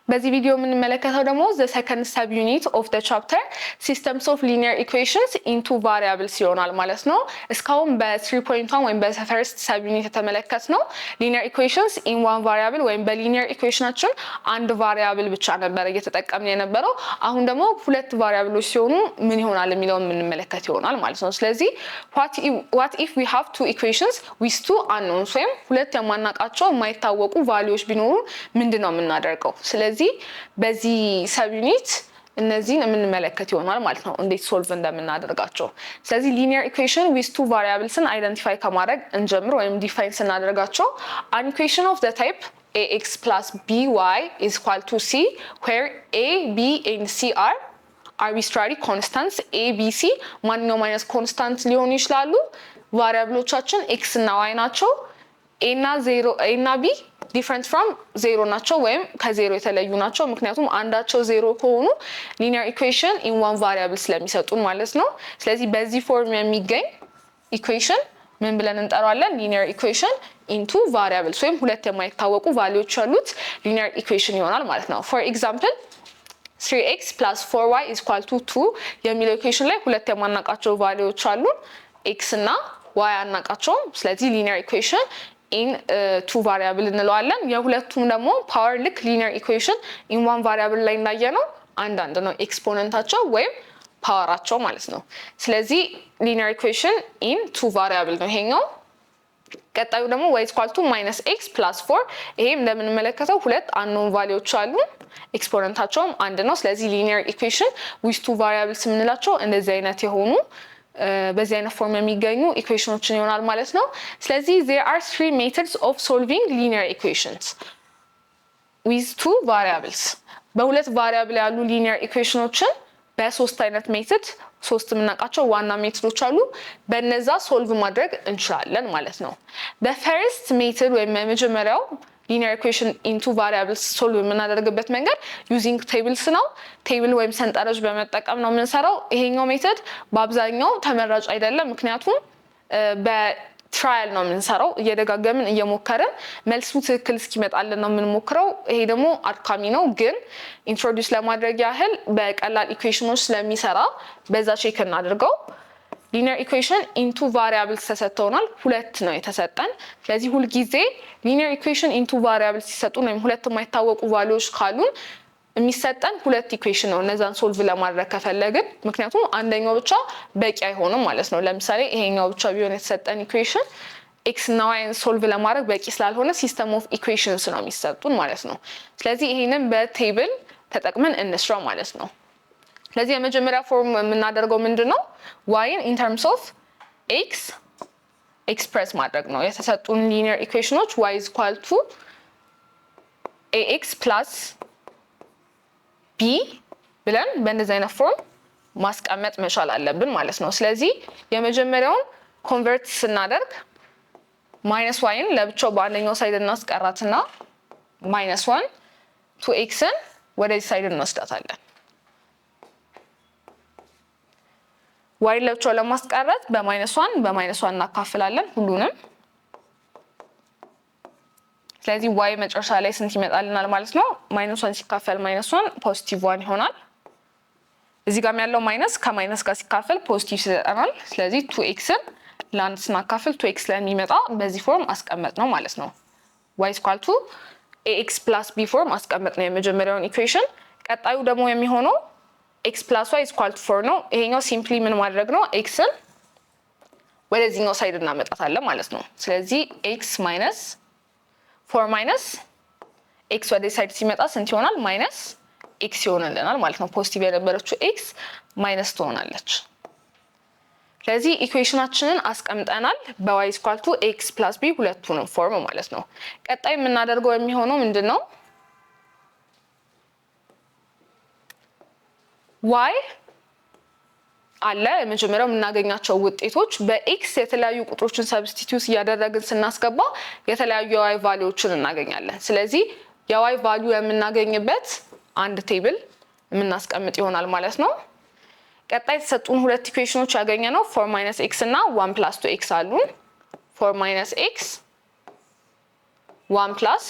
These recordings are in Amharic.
በዚህ ቪዲዮ የምንመለከተው ደግሞ the second sub unit of the chapter systems of linear equations into variables ይሆናል ማለት ነው። እስካሁን በ3.1 ወይም በፈርስት sub unit የተመለከትነው linear equations in one variable ወይም በlinear equationችን አንድ variable ብቻ ነበር እየተጠቀምን የነበረው። አሁን ደግሞ ሁለት variables ሲሆኑ ምን ይሆናል የሚለውን የምንመለከት ይሆናል ማለት ነው። ስለዚህ what if we have two equations with two unknowns ወይም ሁለት የማናውቃቸው የማይታወቁ values ቢኖሩ ምንድነው የምናደርገው? ስለዚህ በዚህ ሰብ ዩኒት እነዚህን የምንመለከት ይሆናል ማለት ነው እንዴት ሶልቭ እንደምናደርጋቸው። ስለዚህ ሊኒየር ኢኩዌሽን with two variablesን አይደንቲፋይ ከማድረግ እንጀምር ወይም ዲፋይን ስናደርጋቸው an equation of the type ax plus by is equal to c where a, b and c are arbitrary constants a, b, c ማንኛውም አይነት ኮንስታንት ሊሆኑ ይችላሉ። ቫሪያብሎቻችን x እና y ናቸው። a እና 0 a እና b different from 0 ናቸው ወይም ከ0 የተለዩ ናቸው። ምክንያቱም አንዳቸው 0 ከሆኑ linear equation in one variable ስለሚሰጡን ማለት ነው። ስለዚህ በዚህ ፎርም የሚገኝ ኢኩዌሽን ምን ብለን እንጠራዋለን? linear equation into variables ወይም ሁለት የማይታወቁ ቫልዩዎች ያሉት linear equation ይሆናል ማለት ነው። for example 3x plus 4y is equal to 2 የሚለው ኢኩዌሽን ላይ ሁለት የማናውቃቸው ቫልዩዎች አሉ x እና y አናውቃቸውም። ስለዚህ linear equation in two variable እንለዋለን። የሁለቱም ደግሞ ፓወር ልክ linear equation in one variable ላይ እንዳየነው አንድ ነው ኤክስፖነንታቸው ወይም ፓወራቸው ማለት ነው። ስለዚህ linear equation in two variable ነው ይሄኛው። ቀጣዩ ደግሞ y is equal to minus x plus 4 ይሄም እንደምንመለከተው ሁለት unknown values አሉ ኤክስፖነንታቸውም አንድ ነው። ስለዚህ linear equation with two variables የምንላቸው እንደዚህ አይነት የሆኑ በዚህ አይነት ፎርም የሚገኙ ኢኩዌሽኖችን ይሆናል ማለት ነው። ስለዚህ there are three methods of solving linear equations with two variables በሁለት ቫሪያብል ያሉ linear equationዎችን በሶስት አይነት ሜተድ ሶስት የምናውቃቸው ዋና ሜተዶች አሉ በእነዛ ሶልቭ ማድረግ እንችላለን ማለት ነው። the first method ወይም የመጀመሪያው linear equation into variables solve የምናደርግበት መንገድ using tables ነው። ቴብል ወይም ሰንጠረዥ በመጠቀም ነው የምንሰራው። ይሄኛው ሜተድ በአብዛኛው ተመራጭ አይደለም፣ ምክንያቱም በትራያል ነው የምንሰራው፣ እየደጋገምን እየሞከርን መልሱ ትክክል እስኪመጣልን ነው የምንሞክረው። ይሄ ደግሞ አድካሚ ነው፣ ግን ኢንትሮዲዩስ ለማድረግ ያህል በቀላል ኢኩዌሽኖች ስለሚሰራ በዛ ቼክ እናድርገው። linear equation into variables ተሰጥተውናል፣ ሁለት ነው የተሰጠን። ስለዚህ ሁሉ ጊዜ linear equation into variables ሲሰጡን ወይም ሁለት የማይታወቁ ቫልዩዎች ካሉን የሚሰጠን ሁለት ኢኩዌሽን ነው እነዛን ሶልቭ ለማድረግ ከፈለግን፣ ምክንያቱም አንደኛው ብቻ በቂ አይሆንም ማለት ነው። ለምሳሌ ይሄኛው ብቻ ቢሆን የተሰጠን ኢኩዌሽን x እና y ሶልቭ ለማድረግ በቂ ስላልሆነ ሲስተም ኦፍ ኢኩዌሽንስ ነው የሚሰጡን ማለት ነው። ስለዚህ ይሄንን በቴብል ተጠቅመን እንስራ ማለት ነው። ስለዚህ የመጀመሪያ ፎርም የምናደርገው ምንድነው? y in terms of x ኤክስፕረስ ማድረግ ነው። የተሰጡን linear equationዎች y is equal to ax plus b ብለን በእንደዚህ አይነት ፎርም ማስቀመጥ መቻል አለብን ማለት ነው። ስለዚህ የመጀመሪያውን ኮንቨርት ስናደርግ minus y-ን ለብቻው በአንደኛው ሳይድ እናስቀራትና minus 1 2x-ን ወደዚህ ሳይድ እንወስዳታለን። y ለብቻው ለማስቀረት በ-1 እናካፍላለን ሁሉንም። ስለዚህ y መጨረሻ ላይ ስንት ይመጣልናል ማለት ነው? -1 ሲካፈል -1 ፖዚቲቭ 1 ይሆናል። እዚህ ጋር ያለው ማይነስ ከማይነስ ጋር ሲካፈል ፖዚቲቭ ይሰጠናል። ስለዚህ 2x-ን ለአንድ ስናካፍል 2x ላይ የሚመጣ በዚህ ፎርም አስቀመጥ ነው ማለት ነው። y is equal to ax plus b ፎርም አስቀመጥ ነው የመጀመሪያውን ኢኩዌሽን። ቀጣዩ ደግሞ የሚሆነው x plus y is equal to 4 ነው። ይሄኛው ሲምፕሊ ምን ማድረግ ነው? x-ን ወደዚህኛው ሳይድ እናመጣታለን ማለት ነው። ስለዚህ x minus 4 minus x ወደዚህ ሳይድ ሲመጣ ስንት ይሆናል? minus x ይሆናልናል ማለት ነው። ፖዚቲቭ የነበረችው x ማይነስ ትሆናለች። ስለዚህ ኢኩዌሽናችንን አስቀምጠናል በy is equal to ax plus b ሁለቱንም ፎርም ማለት ነው። ቀጣይ የምናደርገው የሚሆነው ምንድነው? y አለ የመጀመሪያው የምናገኛቸው ውጤቶች በኤክስ የተለያዩ ቁጥሮችን ሰብስቲቲዩት እያደረግን ስናስገባ የተለያዩ የy ቫልዩዎችን እናገኛለን። ስለዚህ የy ቫልዩ የምናገኝበት አንድ ቴብል የምናስቀምጥ ይሆናል ማለት ነው። ቀጣይ የተሰጡን ሁለት ኢኩዌሽኖች ያገኘነው 4 - x እና 1 + 2x አሉን። 4 - x 1 +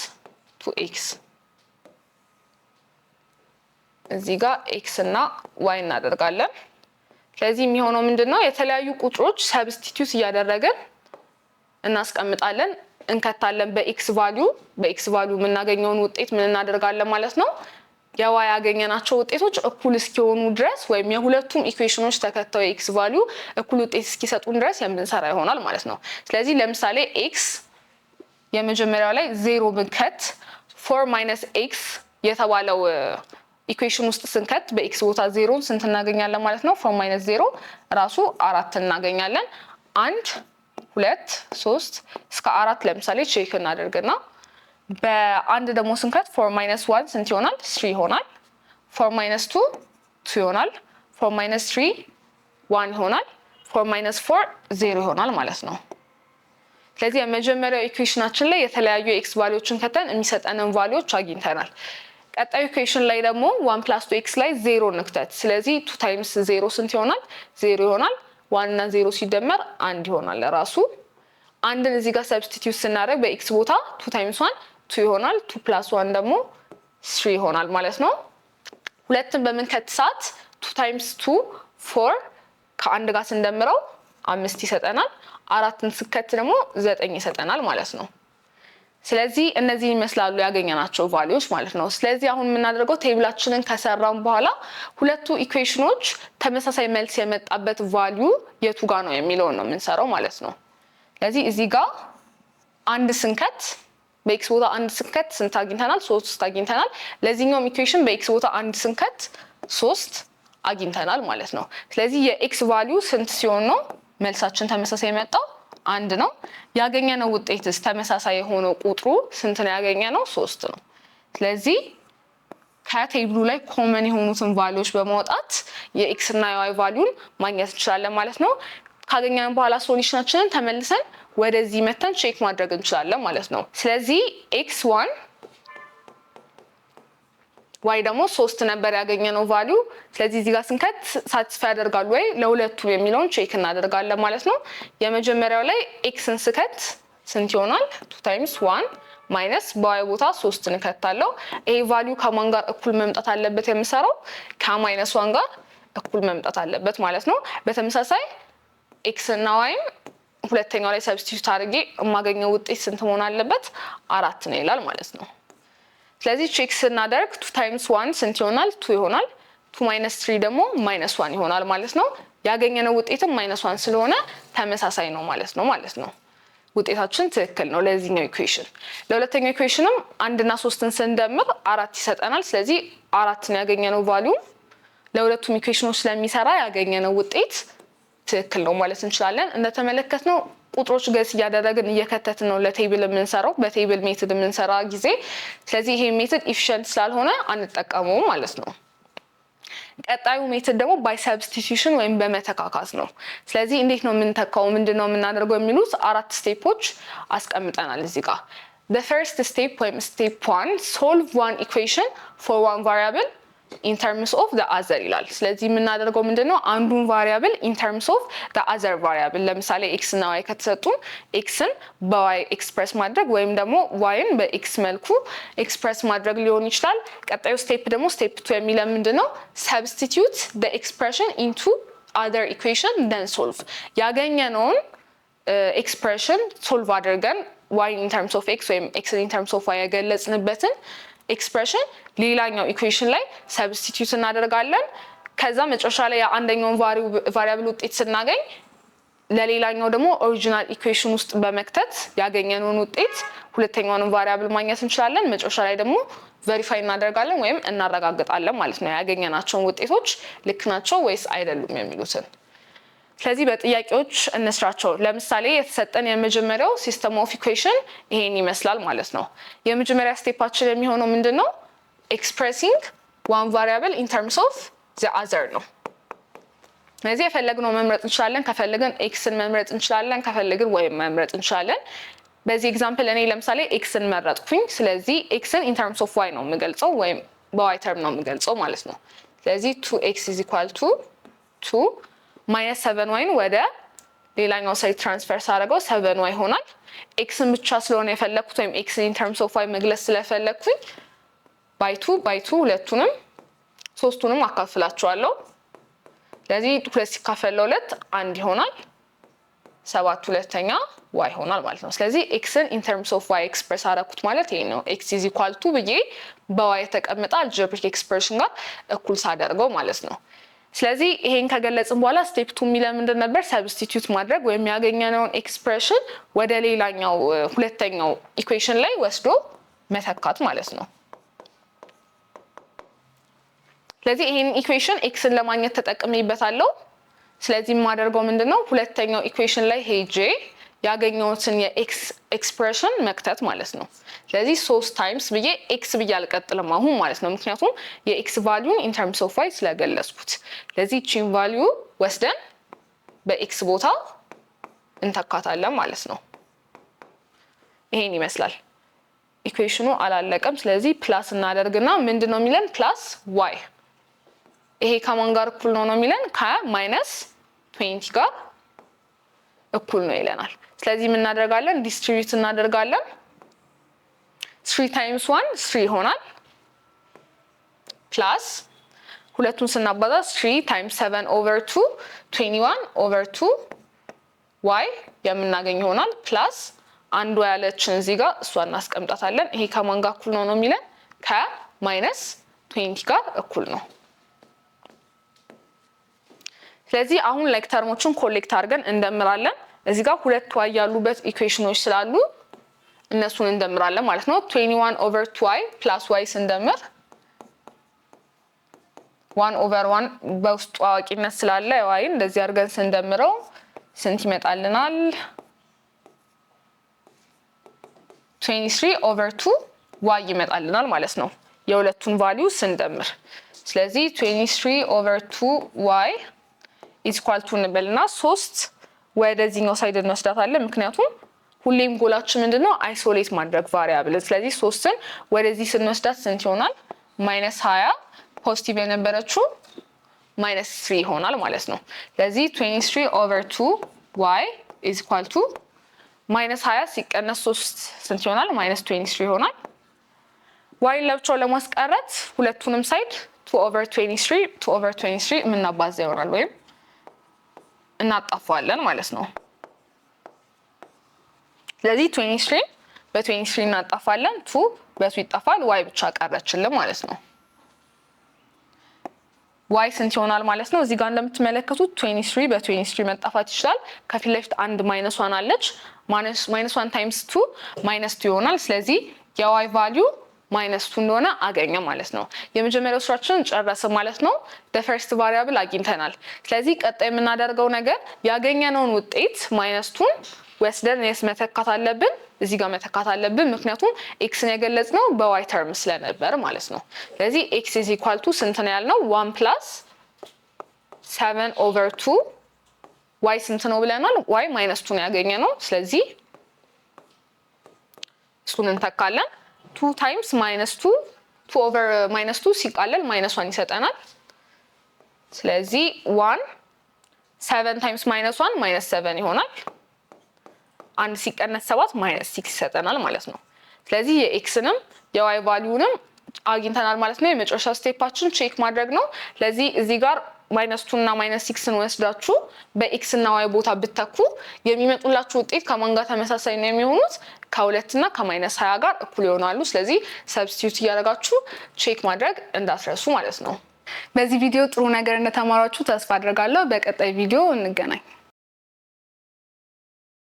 2x እዚህ ጋር x እና y እናደርጋለን። ስለዚህ የሚሆነው ምንድነው የተለያዩ ቁጥሮች ሰብስቲቲዩት እያደረገን እናስቀምጣለን እንከታለን በx ቫልዩ የምናገኘውን ውጤት ምን እናደርጋለን ማለት ነው የy ያገኘናቸው ውጤቶች እኩል እስኪሆኑ ድረስ ወይም የሁለቱም ኢኩዌሽኖች ተከታው የx ቫልዩ እኩል ውጤት እስኪሰጡን ድረስ የምንሰራ ይሆናል ማለት ነው። ስለዚህ ለምሳሌ x የመጀመሪያው ላይ 0 ብንከት 4 - x የተባለው ኢኩዌሽን ውስጥ ስንከት በx ቦታ 0 ስንት እናገኛለን ማለት ነው 4 - 0 ራሱ 4 እናገኛለን። 1 2 3 እስከ 4 ለምሳሌ ቼክ እናደርግና በአንድ ደግሞ ስንከት 4 - 1 ስንት ይሆናል 3 ይሆናል። 4 - 2 2 ይሆናል። 4 - 3 1 ይሆናል። 4 - 4 0 ይሆናል ማለት ነው። ስለዚህ የመጀመሪያው ኢኩዌሽናችን ላይ የተለያዩ ኤክስ ቫልዩዎችን ከተን የሚሰጠንን ቫልዩዎች አግኝተናል። ቀጣዩ ኢኩዌሽን ላይ ደግሞ 1 + 2x ላይ 0 ንክተት። ስለዚህ 2 ታይምስ 0 ስንት ይሆናል 0 ይሆናል። 1 እና 0 ሲደመር 1 ይሆናል ራሱ። አንድን እዚህ ጋር ሰብስቲቲዩት ስናደርግ በኤክስ ቦታ 2 ታይምስ 1 2 ይሆናል። 2 + 1 ደግሞ 3 ይሆናል ማለት ነው። ሁለትን በምንከት ሰዓት 2 ታይምስ 2 4 ከአንድ ጋር ስንደምረው 5 ይሰጠናል። አራትን ስከት ደግሞ 9 ይሰጠናል ማለት ነው። ስለዚህ እነዚህ ይመስላሉ ያገኘናቸው ቫልዩዎች ማለት ነው። ስለዚህ አሁን የምናደርገው ቴብላችንን ከሰራን በኋላ ሁለቱ ኢኩዌሽኖች ተመሳሳይ መልስ የመጣበት ቫልዩ የቱ ጋር ነው የሚለውን ነው የምንሰራው ማለት ነው። ስለዚህ እዚህ ጋር አንድ ስንከት በኤክስ ቦታ አንድ ስንከት ስንት አግኝተናል 3 አግኝተናል። ለዚህኛውም ኢኩዌሽን በኤክስ ቦታ አንድ ስንከት 3 አግኝተናል ማለት ነው። ስለዚህ የኤክስ ቫልዩ ስንት ሲሆን ነው መልሳችን ተመሳሳይ የመጣው 1 ነው። ያገኘነው ውጤትስ ተመሳሳይ የሆነው ቁጥሩ ስንት ነው ያገኘነው 3 ነው። ስለዚህ ከቴብሉ ላይ ኮመን የሆኑትን ቫልዩዎች በማውጣት የኤክስ እና የዋይ ቫልዩን ማግኘት እንችላለን ማለት ነው። ካገኘን በኋላ ሶሉሽናችንን ተመልሰን ወደዚህ መተን ቼክ ማድረግ እንችላለን ማለት ነው። ስለዚህ x1 y ደግሞ 3 ነበር ያገኘነው ቫልዩ። ስለዚህ እዚህ ጋር ስንከት ሳቲስፋይ ያደርጋሉ ወይ ለሁለቱም የሚለውን ቼክ እናደርጋለን ማለት ነው። የመጀመሪያው ላይ xን ስከት ስንት ይሆናል 2 ታይምስ 1 ማይነስ በy ቦታ 3 እንከታለው። ይሄ ቫልዩ ከማን ጋር እኩል መምጣት አለበት የምሰራው ከ-1 ጋር እኩል መምጣት አለበት ማለት ነው። በተመሳሳይ x እና y ሁለተኛው ላይ ሰብስቲቱት አድርጌ የማገኘው ውጤት ስንት መሆን አለበት 4 ነው ይላል ማለት ነው። ስለዚህ ቼክ ስናደርግ 2 ታይምስ 1 ስንት ይሆናል 2 ይሆናል። 2 - 3 ደግሞ -1 ይሆናል ማለት ነው። ያገኘነው ውጤትም -1 ስለሆነ ተመሳሳይ ነው ማለት ነው። ውጤታችን ትክክል ነው ለዚህኛው ኢኩዌሽን። ለሁለተኛው ኢኩዌሽንም 1 እና 3ን ስንደምር 4 ይሰጠናል። ስለዚህ 4 ነው ያገኘነው ቫልዩ። ለሁለቱም ኢኩዌሽኖች ስለሚሰራ ያገኘነው ውጤት ትክክል ነው ማለት እንችላለን። እንደተመለከትነው ቁጥሮች ገስ እያደረግን እየከተትን ነው ለቴብል የምንሰራው በቴብል ሜትድ የምንሰራ ጊዜ። ስለዚህ ይሄ ሜትድ ኢፊሺየንት ስላልሆነ አንጠቀመውም ማለት ነው። ቀጣዩ ሜትድ ደግሞ ባይ ሰብስቲቲዩሽን ወይም በመተካካት ነው። ስለዚህ እንዴት ነው የምንተካው ምንድነው የምናደርገው የሚሉት 4 ስቴፖች አስቀምጠናል እዚህ ጋር። the first step ወይም step 1 solve one equation for one variable in terms of the other ይላል። ስለዚህ የምናደርገው ምንድነው አንዱን ቫሪያብል in terms of the other variable ለምሳሌ x እና y ከተሰጡን xን በy ኤክስፕረስ ማድረግ ወይም ደግሞ yን በx መልኩ ኤክስፕረስ ማድረግ ሊሆን ይችላል። ቀጣዩ ስቴፕ ደግሞ ስቴፕ 2 የሚለው ምንድነው substitute the expression into other equation then solve ያገኘነውን ኤክስፕሬሽን ሶልቭ አድርገን y in terms of x ወይም x in terms of y ያገለጽንበትን ኤክስፕሬሽን ሌላኛው ኢኩዌሽን ላይ ሰብስቲቲዩት እናደርጋለን። ከዛ መጨረሻ ላይ አንደኛውን ቫሪያብል ውጤት ስናገኝ ለሌላኛው ደግሞ ኦሪጂናል ኢኩዌሽን ውስጥ በመክተት ያገኘነውን ውጤት ሁለተኛውን ቫሪያብል ማግኘት እንችላለን። መጨረሻ ላይ ደግሞ ቬሪፋይ እናደርጋለን ወይም እናረጋግጣለን ማለት ነው ያገኘናቸውን ውጤቶች ልክ ናቸው ወይስ አይደሉም የሚሉትን። ስለዚህ በጥያቄዎች እንስራቸው። ለምሳሌ የተሰጠን የመጀመሪያው ሲስተም ኦፍ ኢኩዌሽን ይሄን ይመስላል ማለት ነው። የመጀመሪያ ስቴፓችን የሚሆነው ምንድነው ኤክስፕሬሲንግ ዋን ቫሪያብል ኢን ተርምስ ኦፍ ዘ አዘር ነው። ስለዚህ የፈለግነው መምረጥ እንችላለን። ከፈለግን ኤክስን መምረጥ እንችላለን፣ ከፈለግን ወይም መምረጥ እንችላለን። በዚህ ኤግዛምፕል እኔ ለምሳሌ ኤክስን መረጥኩኝ። ስለዚህ ኤክስን ኢን ተርምስ ኦፍ ዋይ ነው የምገልጸው ወይም በዋይ ተርም ነው የምገልጸው ማለት ነው። ስለዚህ 2x = 2 ማይነስ 7y ወደ ሌላኛው ሳይድ ትራንስፈር ሳደርገው 7y ይሆናል። ኤክስን ብቻ ስለሆነ የፈለኩት ወይም ኤክስን ኢን ተርምስ ኦፍ ዋይ መግለጽ ስለፈለኩኝ ባይ 2 ሁለቱንም ሶስቱንም አካፍላቸዋለሁ። ስለዚህ 2 ሲካፈል ለ2 1 ይሆናል። 7 ሁለተኛ y ይሆናል ማለት ነው። ስለዚህ xን in terms of y ኤክስፕረስ አደረኩት ማለት ይሄ ነው። x = ብዬ በy የተቀመጠ አልጀብሪክ ኤክስፕሬሽን ጋር እኩል ሳደርገው ማለት ነው። ስለዚህ ይሄን ከገለጽን በኋላ ስቴፕ 2 የሚለው ምንድን ነበር? ሰብስቲቲዩት ማድረግ ወይም ያገኘነውን ኤክስፕሬሽን ወደ ሌላኛው ሁለተኛው ኢኩዌሽን ላይ ወስዶ መተካት ማለት ነው። ስለዚህ ይሄን ኢኩዌሽን xን ለማግኘት ተጠቅሜበታለሁ። ስለዚህ የማደርገው ምንድነው? ሁለተኛው ኢኩዌሽን ላይ ሄጄ ያገኘሁትን የx ኤክስፕሬሽን መክተት ማለት ነው። ስለዚህ 3 ታይምስ ብዬ x ብዬ አልቀጥልም አሁን ማለት ነው። ምክንያቱም የx ቫልዩን in terms of y ስለገለጽኩት። ስለዚህ ቺን ቫልዩ ወስደን በx ቦታ እንተካታለን ማለት ነው። ይሄን ይመስላል። ኢኩዌሽኑ አላለቀም። ስለዚህ ፕላስ እናደርግና ምንድነው የሚለን? ፕላስ y ይሄ ከማን ጋር እኩል ነው የሚለን? ከማይነስ 20 ጋር እኩል ነው ይለናል። ስለዚህ ምን እናደርጋለን? ዲስትሪቢዩት እናደርጋለን። 3 ታይምስ 1 3 ይሆናል። ፕላስ ሁለቱን ስናባዛ 3 ታይምስ 7 ኦቨር 2 21 ኦቨር 2 y የምናገኝ ይሆናል። ፕላስ አንዱ ያለችን እዚህ ጋር እሷ እናስቀምጣታለን። ይሄ ከማን ጋር እኩል ነው የሚለን? ከማይነስ 20 ጋር እኩል ነው። ስለዚህ አሁን ላይክ ተርሞችን ኮሌክት አድርገን እንደምራለን። እዚህ ጋር ሁለት y ያሉበት ኢኩዌሽኖች ስላሉ እነሱን እንደምራለን ማለት ነው። 21 ኦቨር 2y ፕላስ y ስንደምር 1 ኦቨር 1 በውስጡ አዋቂነት ስላለ y እንደዚህ አድርገን ስንደምረው ስንት ይመጣልናል? 23 ኦቨር 2 y ይመጣልናል ማለት ነው የሁለቱን ቫልዩ ስንደምር። ስለዚህ 23 ኦቨር 2 y = እንበልና 3 ወደዚህኛው ሳይድ እንወስዳታለን። ምክንያቱም ሁሌም ጎላችን ምንድነው? አይሶሌት ማድረግ ቫሪያብል። ስለዚህ 3ን ወደዚህ ስንወስዳት ስንት ይሆናል? -20 ፖዚቲቭ የነበረችው -3 ይሆናል ማለት ነው። ስለዚህ 23 ኦቨር 2 y = -20 ሲቀነስ 3 ስንት ይሆናል? -23 ይሆናል። y ለብቻው ለማስቀረት ሁለቱንም ሳይድ 2 ኦቨር 23 የምናባዛ ይሆናል ወይም እናጣፋለን ማለት ነው። ስለዚህ 23 በ23 እናጣፋለን። 2 በ2 ይጣፋል። y ብቻ ቀረችልን ማለት ነው። y ስንት ይሆናል ማለት ነው? እዚህ ጋር እንደምትመለከቱት 23 በ23 መጣፋት ይችላል። ከፊት ለፊት አንድ -1 አለች። -1 ታይምስ 2 -2 ይሆናል። ስለዚህ የy ቫልዩ -2 እንደሆነ አገኘ ማለት ነው። የመጀመሪያው ስራችንን ጨረስን ማለት ነው። ፈርስት ቫሪያብል አግኝተናል። ስለዚህ ቀጣይ የምናደርገው ነገር ያገኘነውን ውጤት -2ን ወስደን መተካት አለብን። እዚህ ጋር መተካት አለብን። ምክንያቱም xን የገለጽነው በy ተርም ስለነበር ማለት ነው። ስለዚህ x = ስንት ነው ያልነው? 1 + 7 ኦቨር 2 y ስንት ነው ብለናል? y -2 ነው ያገኘነው። ስለዚህ እሱን እንተካለን። 2 ታይምስ -2 2 ኦቨር -2 ሲቃለል -1 ይሰጠናል። ስለዚህ 1 7 ታይምስ -1 -7 ይሆናል። አንድ ሲቀነስ 7 -6 ይሰጠናል ማለት ነው። ስለዚህ የኤክስንም የዋይ ቫልዩንም አግኝተናል ማለት ነው። የመጨረሻ ስቴፓችን ቼክ ማድረግ ነው። ስለዚህ እዚህ ጋር -2 እና -6ን ወስዳችሁ በኤክስ እና ዋይ ቦታ ብትተኩ የሚመጡላችሁ ውጤት ከማን ጋር ተመሳሳይ ነው የሚሆኑት? ከ2 እና ከ-20 ጋር እኩል ይሆናሉ። ስለዚህ ሰብስቲዩት እያደረጋችሁ ቼክ ማድረግ እንዳትረሱ ማለት ነው። በዚህ ቪዲዮ ጥሩ ነገር እንደተማራችሁ ተስፋ አድርጋለሁ። በቀጣይ ቪዲዮ እንገናኝ።